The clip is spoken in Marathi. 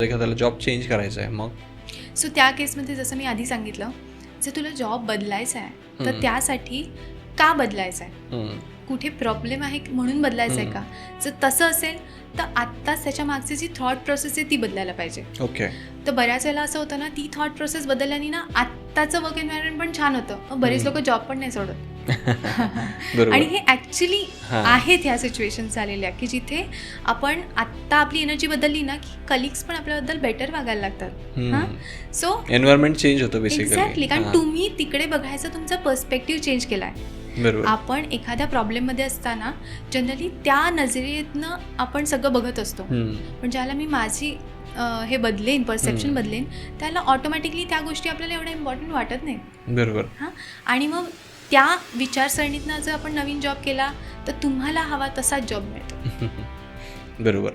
एखाद्याला जॉब चेंज करायचा आहे मग सो त्या केसमध्ये जसं मी आधी सांगितलं, जर तुला जॉब बदलायचा आहे तर त्यासाठी का बदलायचा आहे, कुठे प्रॉब्लेम आहे म्हणून बदलायचं आहे का. जर तसं असेल तर आत्ताच त्याच्या मागची जी थॉट प्रोसेस आहे ती बदलायला पाहिजे. ओके. तर बऱ्याच वेळेला असं होतं ना, ती थॉट प्रोसेस बदलल्याने ना आत्ताचं वर्क एन्व्हायरमेंट पण छान होतं, मग बरेच लोक जॉब पण नाही सोडत. आणि हे ॲक्च्युली आहेत ह्या सिच्युएशन्स झालेल्या की जिथे आपण आत्ता आपली एनर्जी बदलली ना की कलिग्स पण आपल्याबद्दल बेटर वागायला लागतात. सो एन्व्हायरमेंट चेंज होतं बेसिकली. एक्झॅक्टली, कारण तुम्ही तिकडे बघायचा तुमचा पर्स्पेक्टिव्ह चेंज केलाय. बरोबर. आपण एखाद्या प्रॉब्लेममध्ये असताना जनरली त्या नजरेतनं आपण सगळं बघत असतो, पण ज्याला मी माझी हे बदलेन, परसेप्शन बदलेन, त्याला ऑटोमॅटिकली त्या गोष्टी आपल्याला एवढ्या इम्पॉर्टंट वाटत नाही. बरोबर. आणि मग त्या विचारसरणीतनं जर आपण नवीन जॉब केला तर तुम्हाला हवा तसाच जॉब मिळतो. बरोबर.